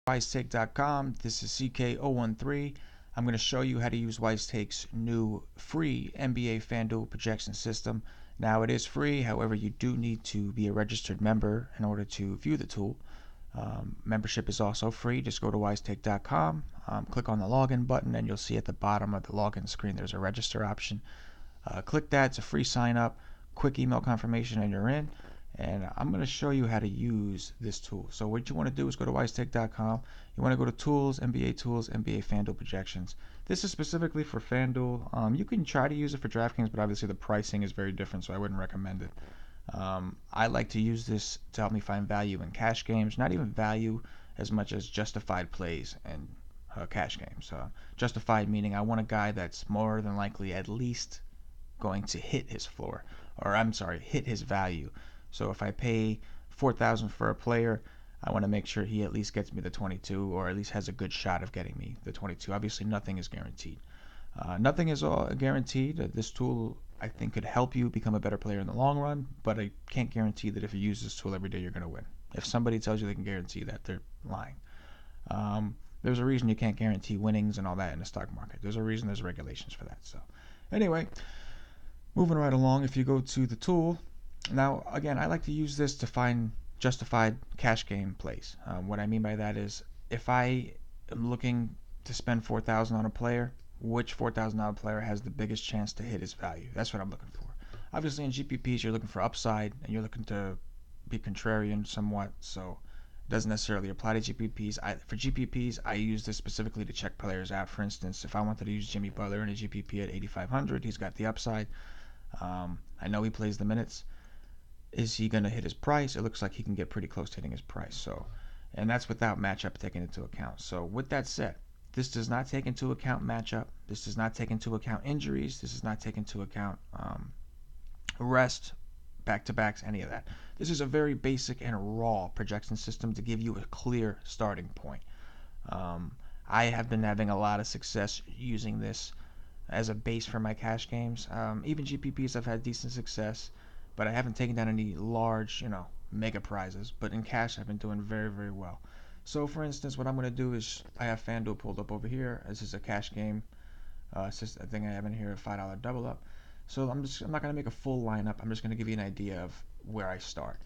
WiseTake.com. This is CK013. I'm going to show you how to use WiseTake's new free NBA FanDuel projection system. Now it is free, however you do need to be a registered member in order to view the tool. Membership is also free. Just go to WiseTake.com, click on the login button, and you'll see at the bottom of the login screen there's a register option. Click that. It's a free sign up, quick email confirmation, and you're in. And I'm going to show you how to use this tool. So what you want to do is go to WiseTake.com. You want to go to Tools, NBA Tools, NBA FanDuel Projections. This is specifically for FanDuel. You can try to use it for DraftKings, but obviously the pricing is very different, so I wouldn't recommend it. I like to use this to help me find value in cash games. Not even value as much as justified plays and cash games. Justified meaning I want a guy that's more than likely at least going to hit his floor, or I'm sorry, hit his value. So if I pay $4,000 for a player, I want to make sure he at least gets me the 22, or at least has a good shot of getting me the 22. Obviously, nothing is guaranteed. Nothing is all guaranteed. This tool, I think, could help you become a better player in the long run, but I can't guarantee that if you use this tool every day, you're going to win. If somebody tells you they can guarantee that, they're lying. There's a reason you can't guarantee winnings and all that in the stock market. There's a reason, there's regulations for that. So anyway, moving right along, if you go to the tool, now, again, I like to use this to find justified cash game plays. What I mean by that is if I am looking to spend $4,000 on a player, which $4,000 player has the biggest chance to hit his value? That's what I'm looking for. Obviously, in GPPs, you're looking for upside, and you're looking to be contrarian somewhat, so it doesn't necessarily apply to GPPs. For GPPs, I use this specifically to check players out. For instance, if I wanted to use Jimmy Butler in a GPP at 8,500, he's got the upside. I know he plays the minutes. Is he going to hit his price? It looks like he can get pretty close to hitting his price. So, and that's without matchup taken into account. So with that said, this does not take into account matchup. This does not take into account injuries. This does not take into account rest, back-to-backs, any of that. This is a very basic and raw projection system to give you a clear starting point. I have been having a lot of success using this as a base for my cash games. Even GPPs I've had decent success, but I haven't taken down any large, mega prizes. But in cash, I've been doing very, very well. So, for instance, what I'm going to do is I have FanDuel pulled up over here. This is a cash game. It's just a thing I have in here, a $5 double up. So I'm not going to make a full lineup. I'm just going to give you an idea of where I start.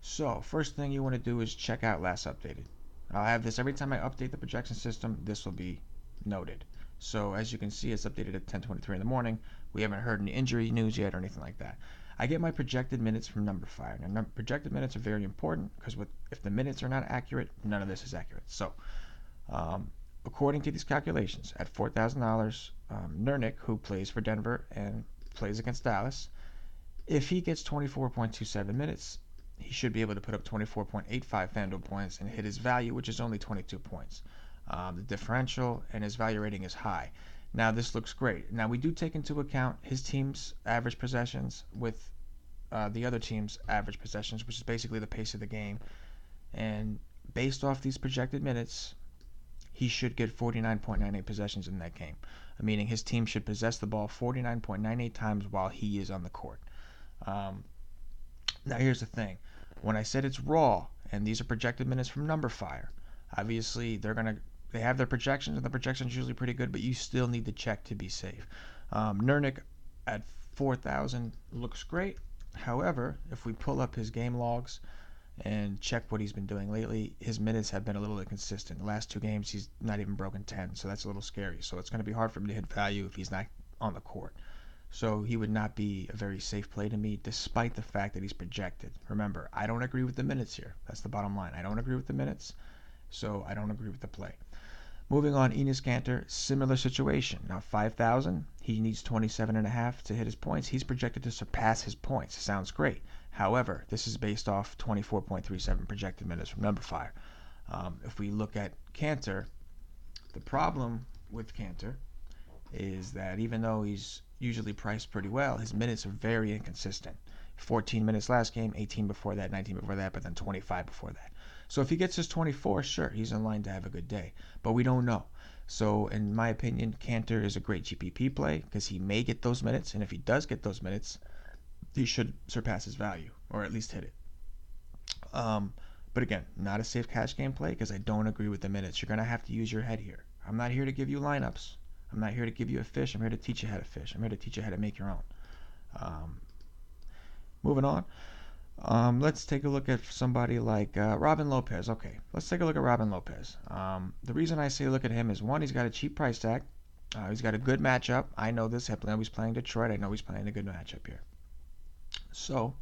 So, first thing you want to do is check out last updated. I'll have this every time I update the projection system. This will be noted. So, as you can see, it's updated at 10:23 in the morning. We haven't heard any injury news yet or anything like that. I get my projected minutes from NumberFire. Now, projected minutes are very important because if the minutes are not accurate, none of this is accurate. So, according to these calculations, at $4,000, Nurkic, who plays for Denver and plays against Dallas, if he gets 24.27 minutes, he should be able to put up 24.85 FanDuel points and hit his value, which is only 22 points. The differential and his value rating is high. Now, this looks great. Now, we do take into account his team's average possessions with the other team's average possessions, which is basically the pace of the game. And based off these projected minutes, he should get 49.98 possessions in that game, meaning his team should possess the ball 49.98 times while he is on the court. Now, here's the thing. When I said it's raw, and these are projected minutes from NumberFire, obviously they have their projections, and the projections are usually pretty good, but you still need to check to be safe. Nurkic at 4,000 looks great. However, if we pull up his game logs and check what he's been doing lately, his minutes have been a little inconsistent. The last two games, he's not even broken 10, so that's a little scary. So it's going to be hard for him to hit value if he's not on the court. So he would not be a very safe play to me, despite the fact that he's projected. Remember, I don't agree with the minutes here. That's the bottom line. I don't agree with the minutes, so I don't agree with the play. Moving on, Enes Kanter, similar situation. Now, 5,000, he needs 27.5 to hit his points. He's projected to surpass his points. Sounds great. However, this is based off 24.37 projected minutes from NumberFire. If we look at Kanter, the problem with Kanter is that even though he's usually priced pretty well, his minutes are very inconsistent. 14 minutes last game, 18 before that, 19 before that, but then 25 before that. So if he gets his 24, sure, he's in line to have a good day. But we don't know. So in my opinion, Kanter is a great GPP play because he may get those minutes. And if he does get those minutes, he should surpass his value or at least hit it. But again, not a safe cash game play because I don't agree with the minutes. You're going to have to use your head here. I'm not here to give you lineups. I'm not here to give you a fish. I'm here to teach you how to fish. I'm here to teach you how to make your own. Um, Moving on. Let's take a look at somebody like Robin Lopez. Okay, let's take a look at Robin Lopez. The reason I say look at him is one, he's got a cheap price tag. He's got a good matchup. I know this. I know he's playing Detroit. I know he's playing a good matchup here. So,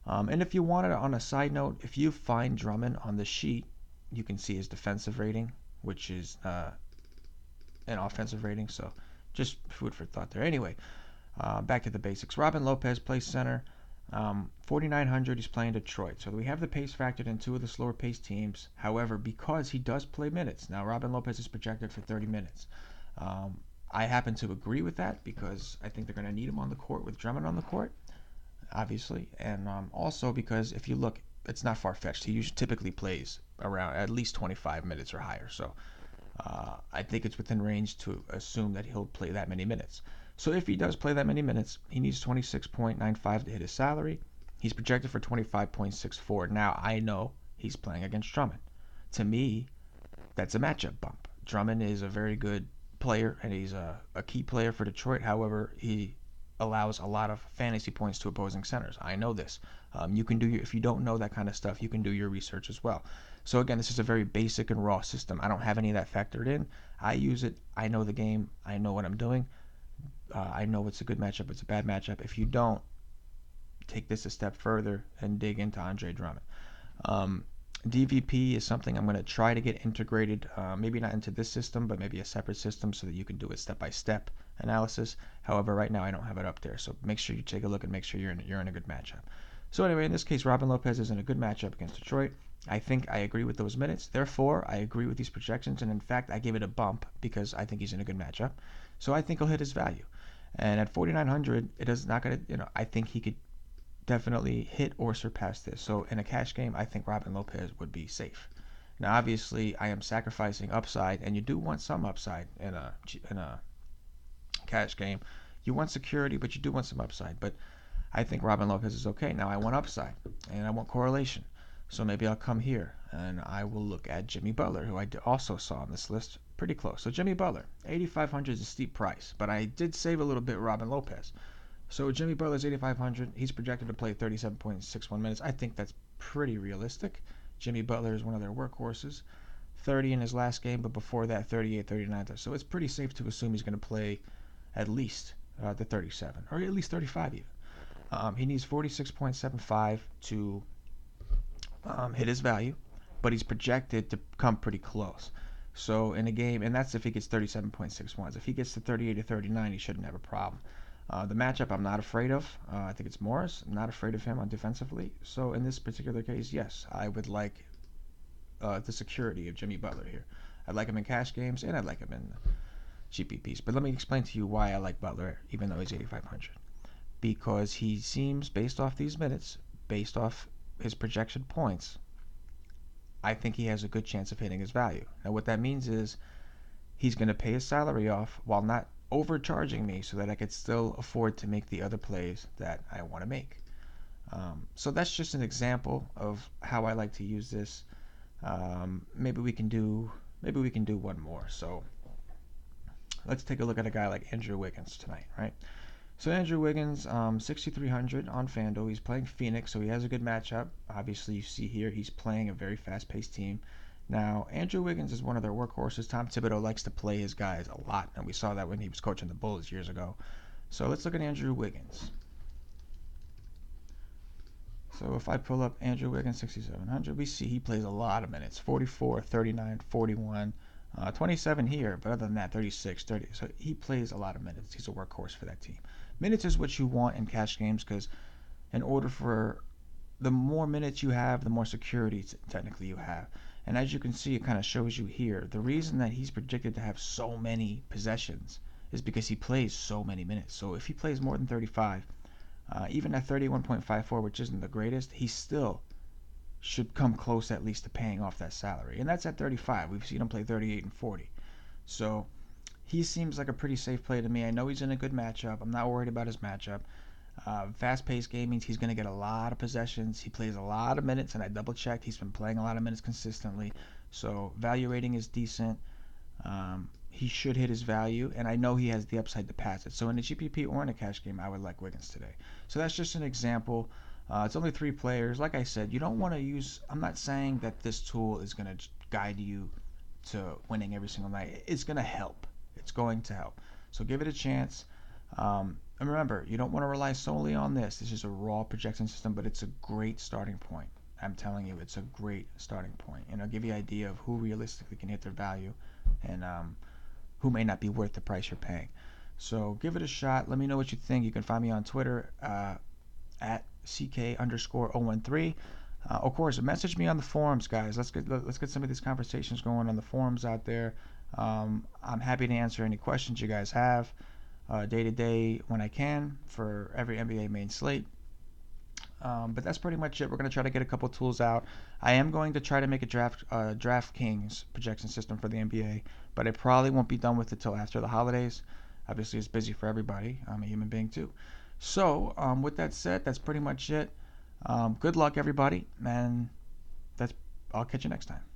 and if you want it on a side note, if you find Drummond on the sheet, you can see his defensive rating, which is an offensive rating. So, just food for thought there. Anyway, back to the basics. Robin Lopez plays center. 4,900, he's playing Detroit. So we have the pace factored in two of the slower paced teams. However, because he does play minutes, now Robin Lopez is projected for 30 minutes. I happen to agree with that because I think they're going to need him on the court with Drummond on the court, obviously. And also because if you look, it's not far-fetched. He usually typically plays around at least 25 minutes or higher. So I think it's within range to assume that he'll play that many minutes. So if he does play that many minutes, he needs 26.95 to hit his salary. He's projected for 25.64. Now, I know he's playing against Drummond. To me, that's a matchup bump. Drummond is a very good player, and he's a key player for Detroit. However, he allows a lot of fantasy points to opposing centers. I know this. You can do if you don't know that kind of stuff, you can do your research as well. So again, this is a very basic and raw system. I don't have any of that factored in. I use it. I know the game. I know what I'm doing. I know it's a good matchup, it's a bad matchup. If you don't, take this a step further and dig into Andre Drummond. DVP is something I'm going to try to get integrated, maybe not into this system, but maybe a separate system so that you can do a step-by-step analysis. However, right now I don't have it up there, so make sure you take a look and make sure you're in a good matchup. So anyway, in this case, Robin Lopez is in a good matchup against Detroit. I think I agree with those minutes. Therefore, I agree with these projections, and in fact, I gave it a bump because I think he's in a good matchup. So I think he'll hit his value. And at 4,900, it is not going to, I think he could definitely hit or surpass this. So in a cash game, I think Robin Lopez would be safe. Now, obviously, I am sacrificing upside, and you do want some upside in a cash game. You want security, but you do want some upside. But I think Robin Lopez is okay. Now, I want upside, and I want correlation. So maybe I'll come here, and I will look at Jimmy Butler, who I also saw on this list. Pretty close. So Jimmy Butler, 8,500 is a steep price, but I did save a little bit Robin Lopez. So Jimmy Butler's 8,500. He's projected to play 37.61 minutes. I think that's pretty realistic. Jimmy Butler is one of their workhorses. 30 in his last game, but before that, 38, 39. So it's pretty safe to assume he's going to play at least the 37, or at least 35 even. He needs 46.75 to hit his value, but he's projected to come pretty close. So in a game, and that's if he gets 37.61. If he gets to 38 or 39, he shouldn't have a problem. The matchup I'm not afraid of. I think it's Morris. I'm not afraid of him on defensively. So in this particular case, yes, I would like the security of Jimmy Butler here. I'd like him in cash games, and I'd like him in GPPs. But let me explain to you why I like Butler, even though he's 8,500. Because he seems, based off these minutes, based off his projection points, I think he has a good chance of hitting his value. Now, what that means is he's going to pay his salary off while not overcharging me so that I could still afford to make the other plays that I want to make. So that's just an example of how I like to use this. Maybe we can do one more. So let's take a look at a guy like Andrew Wiggins tonight, right? So Andrew Wiggins, 6,300 on FanDuel. He's playing Phoenix, so he has a good matchup. Obviously, you see here he's playing a very fast-paced team. Now, Andrew Wiggins is one of their workhorses. Tom Thibodeau likes to play his guys a lot, and we saw that when he was coaching the Bulls years ago. So let's look at Andrew Wiggins. So if I pull up Andrew Wiggins, 6,700, we see he plays a lot of minutes, 44, 39, 41, 27 here, but other than that, 36, 30. So he plays a lot of minutes. He's a workhorse for that team. Minutes is what you want in cash games because in order for the more minutes you have, the more security technically you have. And as you can see, it kind of shows you here, the reason that he's predicted to have so many possessions is because he plays so many minutes. So if he plays more than 35, even at 31.54, which isn't the greatest, he still should come close at least to paying off that salary. And that's at 35. We've seen him play 38 and 40. So he seems like a pretty safe play to me. I know he's in a good matchup. I'm not worried about his matchup. Fast-paced game means he's going to get a lot of possessions. He plays a lot of minutes, and I double-checked. He's been playing a lot of minutes consistently. So value rating is decent. He should hit his value, and I know he has the upside to pass it. So in a GPP or in a cash game, I would like Wiggins today. So that's just an example. It's only 3 players. Like I said, you don't want to use. I'm not saying that this tool is going to guide you to winning every single night. It's going to help. It's going to help. So give it a chance. And remember, you don't want to rely solely on this. This is a raw projection system, but it's a great starting point. I'm telling you, it's a great starting point. And it'll give you an idea of who realistically can hit their value and who may not be worth the price you're paying. So give it a shot. Let me know what you think. You can find me on Twitter at CK_013. Of course, message me on the forums, guys. Let's get some of these conversations going on the forums out there. I'm happy to answer any questions you guys have day to day when I can for every NBA main slate. But that's pretty much it. We're going to try to get a couple tools out. I am going to try to make a DraftKings projection system for the NBA, but I probably won't be done with it till after the holidays. Obviously, it's busy for everybody. I'm a human being too. So, with that said, that's pretty much it. Good luck, everybody, and I'll catch you next time.